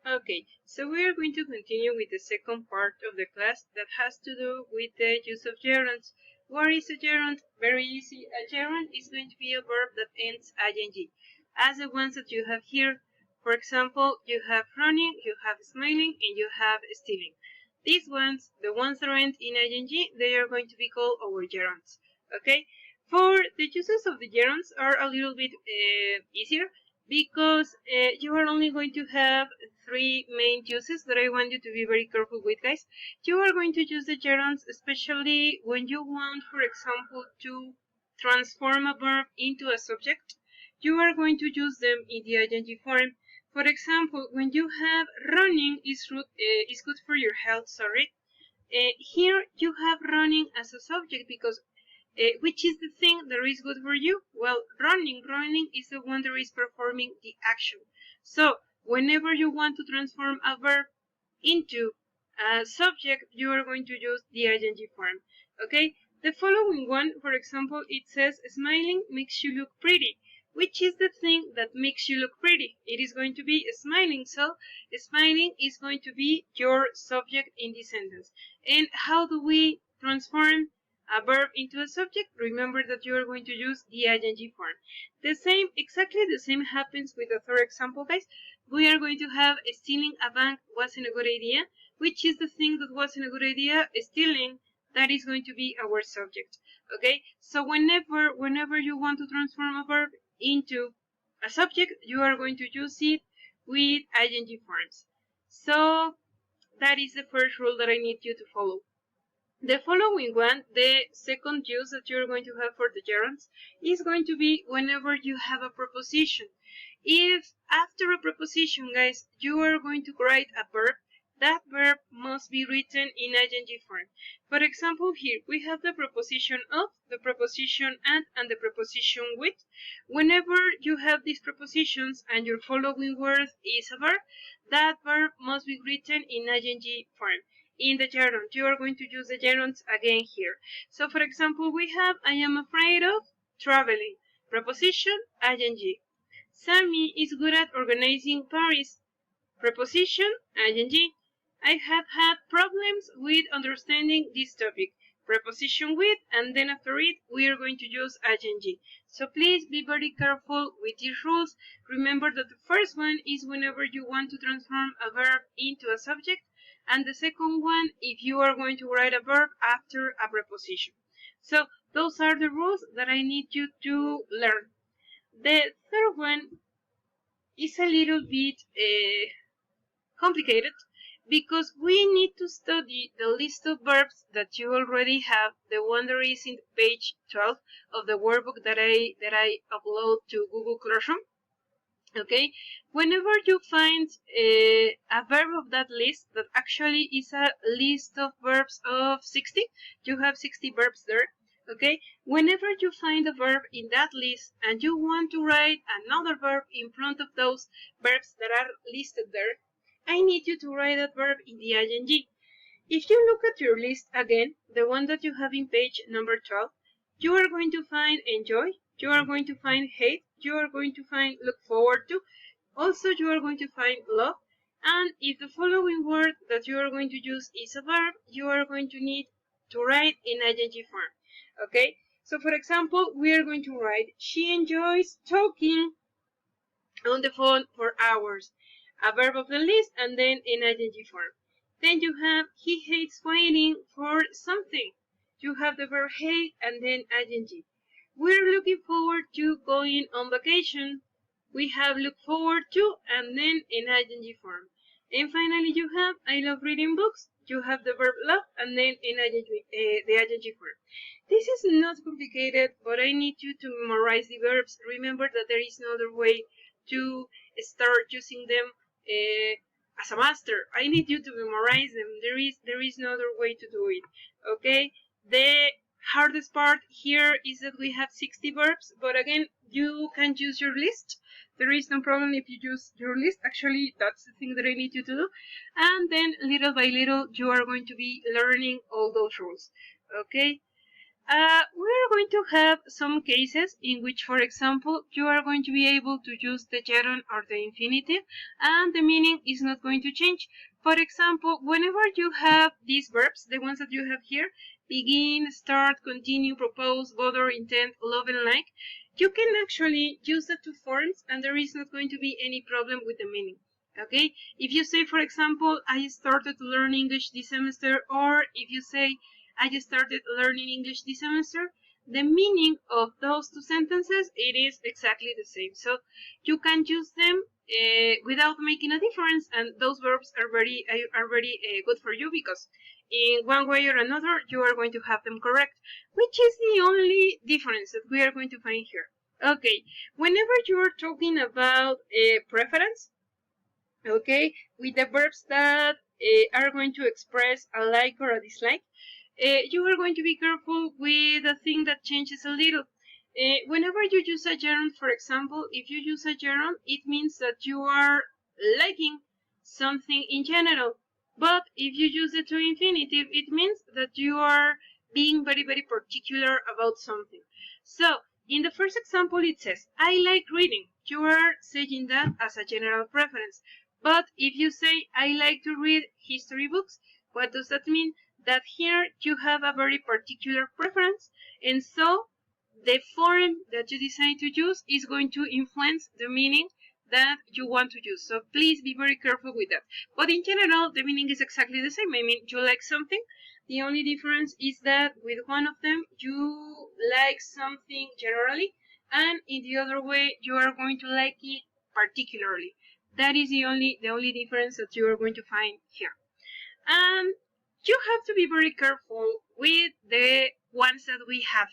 Okay, so we are going to continue with the second part of the class that has to do with the use of gerunds. What is a gerund? Very easy. A gerund is going to be a verb that ends ing, as the ones that you have here. For example, you have running, you have smiling, and you have stealing. These ones, the ones that end in ing, they are going to be called our gerunds. Okay? For the uses of the gerunds are a little bit easier because you are only going to have three main uses that I want you to be very careful with, guys. You are going to use the gerunds especially when you want, for example, to transform a verb into a subject. You are going to use them in the ing form. For example, when you have running is good for your health, sorry. Here you have running as a subject because which is the thing that is good for you? Well, running is the one that is performing the action. So, whenever you want to transform a verb into a subject, you are going to use the ing form. Okay? The following one, for example, it says, smiling makes you look pretty. Which is the thing that makes you look pretty? It is going to be smiling. So, smiling is going to be your subject in this sentence. And how do we transform a verb into a subject? Remember that you are going to use the ing form. Exactly the same happens with the third example, guys. We are going to have stealing a bank wasn't a good idea. Which is the thing that wasn't a good idea? Stealing. That is going to be our subject. Okay? So whenever you want to transform a verb into a subject, you are going to use it with ing forms. So that is the first rule that I need you to follow. The following one, the second use that you're going to have for the gerunds, is going to be whenever you have a preposition. If after a preposition, guys, you are going to write a verb, that verb must be written in ing form. For example, here we have the preposition of, the preposition and the preposition with. Whenever you have these prepositions and your following word is a verb, that verb must be written in ing form. In the gerund, you are going to use the gerunds again here. So, for example, we have I am afraid of traveling. Preposition, ing. Sammy is good at organizing parties. Preposition, ing. I have had problems with understanding this topic. Preposition with, and then after it, we are going to use ing. So please be very careful with these rules. Remember that the first one is whenever you want to transform a verb into a subject, and the second one if you are going to write a verb after a preposition. So those are the rules that I need you to learn. The third one is a little bit complicated because we need to study the list of verbs that you already have, the one that is in page 12 of the workbook that I upload to Google Classroom. Okay, whenever you find a verb of that list that actually is a list of verbs of 60, you have 60 verbs there. Okay, whenever you find a verb in that list and you want to write another verb in front of those verbs that are listed there, I need you to write that verb in the ing. If you look at your list again, the one that you have in page number 12, you are going to find enjoy, you are going to find hate, you are going to find look forward to, also you are going to find love, and if the following word that you are going to use is a verb, you are going to need to write in ing form. Okay, so for example, we are going to write, she enjoys talking on the phone for hours. A verb of the list and then in ing form. Then you have he hates waiting for something. You have the verb hate and then ing. We're looking forward to going on vacation. We have look forward to and then in ing form. And finally you have I love reading books. You have the verb love and then in the ing form. This is not complicated, but I need you to memorize the verbs. Remember that there is no other way to start using them as a master. I need you to memorize them. There is no other way to do it. Okay? The hardest part here is that we have 60 verbs, but again, you can use your list. There is no problem if you use your list. Actually, that's the thing that I need you to do. And then little by little, you are going to be learning all those rules. Okay? We are going to have some cases in which, for example, you are going to be able to use the gerund or the infinitive, and the meaning is not going to change. For example, whenever you have these verbs, the ones that you have here, begin, start, continue, propose, bother, intend, love, and like, you can actually use the two forms, and there is not going to be any problem with the meaning. Okay? If you say, for example, I started to learn English this semester, or if you say, I just started learning English this semester, the meaning of those two sentences, it is exactly the same. So you can use them without making a difference, and those verbs are very good for you, because in one way or another you are going to have them correct, which is the only difference that we are going to find here. Okay, whenever you are talking about preference, okay, with the verbs that are going to express a like or a dislike, you are going to be careful with a thing that changes a little. Whenever you use a gerund, for example, if you use a gerund, it means that you are liking something in general. But if you use it to infinitive, it means that you are being very, very particular about something. So, in the first example, it says, I like reading. You are saying that as a general preference. But if you say, I like to read history books, what does that mean? That here you have a very particular preference, and so the form that you decide to use is going to influence the meaning that you want to use. So please be very careful with that. But in general, the meaning is exactly the same. I mean, you like something. The only difference is that with one of them, you like something generally, and in the other way, you are going to like it particularly. That is the only difference that you are going to find here. And you have to be very careful with the ones that we have.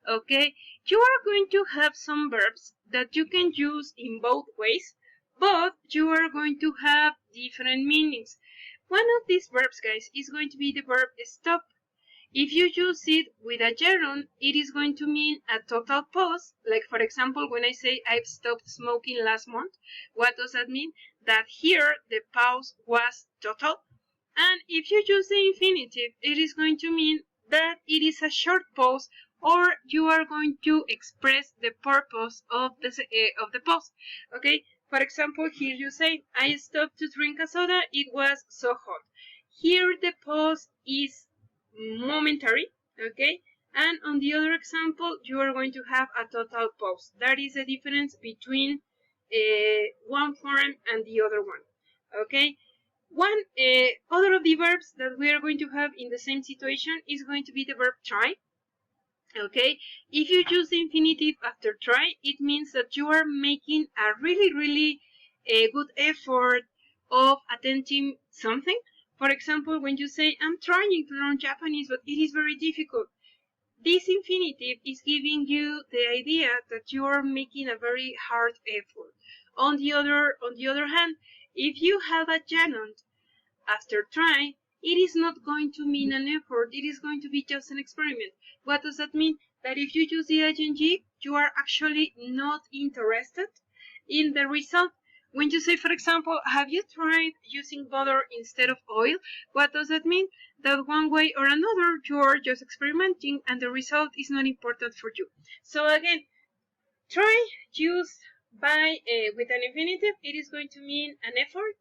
Okay, you are going to have some verbs that you can use in both ways, but you are going to have different meanings. One of these verbs, guys, is going to be the verb stop. If you use it with a gerund, it is going to mean a total pause. Like, for example, when I say I've stopped smoking last month, what does that mean? That here the pause was total. And if you use the infinitive, it is going to mean that it is a short pause, or you are going to express the purpose of the pause. Okay, for example, here you say, I stopped to drink a soda, it was so hot. Here the pause is momentary, okay, and on the other example, you are going to have a total pause. That is the difference between one form and the other one, okay. One other of the verbs that we are going to have in the same situation is going to be the verb try. Okay, if you use the infinitive after try, it means that you are making a really good effort of attempting something. For example, when you say, I'm trying to learn Japanese, but it is very difficult. This infinitive is giving you the idea that you are making a very hard effort. On the other hand, if you have a gerund after try, it is not going to mean an effort. It is going to be just an experiment. What does that mean? That if you use the ing, you are actually not interested in the result. When you say, for example, have you tried using butter instead of oil? What does that mean? That one way or another, you are just experimenting and the result is not important for you. So again, try used by with an infinitive, it is going to mean an effort.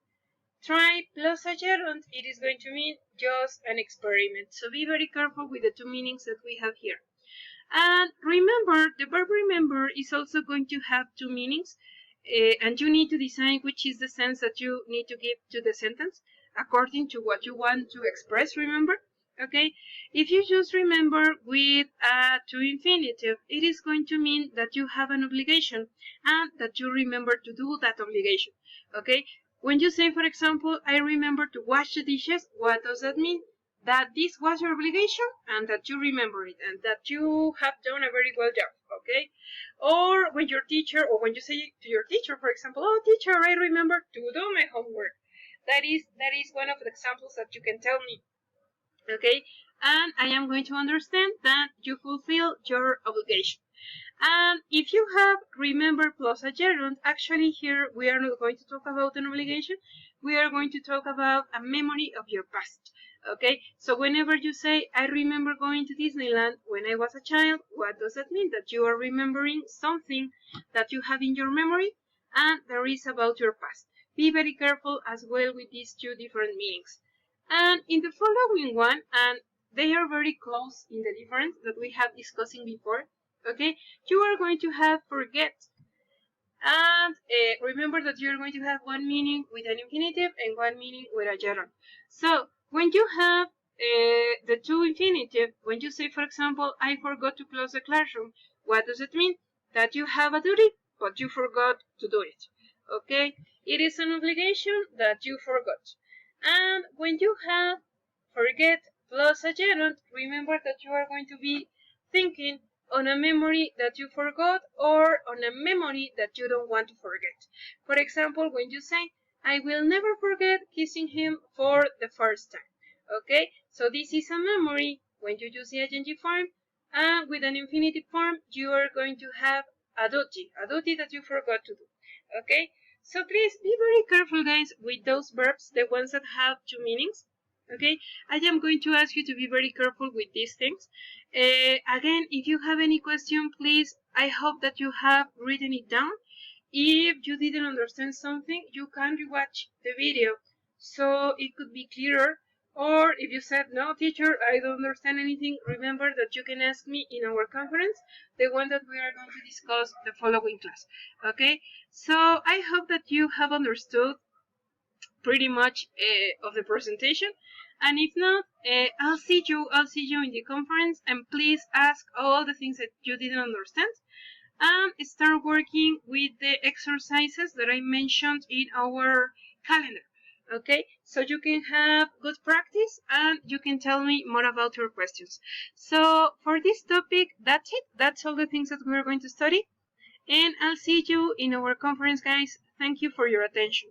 Try plus a gerund, it is going to mean just an experiment. So be very careful with the two meanings that we have here. And remember, the verb remember is also going to have two meanings, and you need to decide which is the sense that you need to give to the sentence according to what you want to express, remember? Okay, if you just remember with a to infinitive, it is going to mean that you have an obligation and that you remember to do that obligation. Okay, when you say, for example, I remember to wash the dishes, what does that mean? That this was your obligation and that you remember it and that you have done a very well job, okay? Or when your teacher, or when you say to your teacher, for example, oh teacher, I remember to do my homework. That is one of the examples that you can tell me, okay? And I am going to understand that you fulfill your obligation. And if you have remember plus a gerund, actually here we are not going to talk about an obligation. we are going to talk about a memory of your past. Okay, so whenever you say, I remember going to Disneyland when I was a child, what does that mean? That you are remembering something that you have in your memory and there is about your past. Be very careful as well with these two different meanings. And in the following one, and they are very close in the difference that we have discussing before, okay, you are going to have forget. And remember that you're going to have one meaning with an infinitive and one meaning with a gerund. So when you have the two infinitive, when you say, for example, I forgot to close the classroom, what does it mean? That you have a duty, but you forgot to do it. Okay? It is an obligation that you forgot. And when you have forget plus a gerund, remember that you are going to be thinking on a memory that you forgot or on a memory that you don't want to forget. For example, when you say, I will never forget kissing him for the first time. Okay, so this is a memory when you use the ing form, and with an infinitive form, you are going to have a duty that you forgot to do. Okay, so please be very careful, guys, with those verbs, the ones that have two meanings. Okay, I am going to ask you to be very careful with these things. Again, if you have any question, please, I hope that you have written it down. If you didn't understand something, you can rewatch the video so it could be clearer. Or if you said, no, teacher, I don't understand anything, remember that you can ask me in our conference, the one that we are going to discuss the following class. Okay, so I hope that you have understood pretty much of the presentation, and if not, I'll see you in the conference, and please ask all the things that you didn't understand and start working with the exercises that I mentioned in our calendar. Okay, so you can have good practice and you can tell me more about your questions. So for this topic, that's it. That's all the things that we're going to study, and I'll see you in our conference, guys. Thank you for your attention.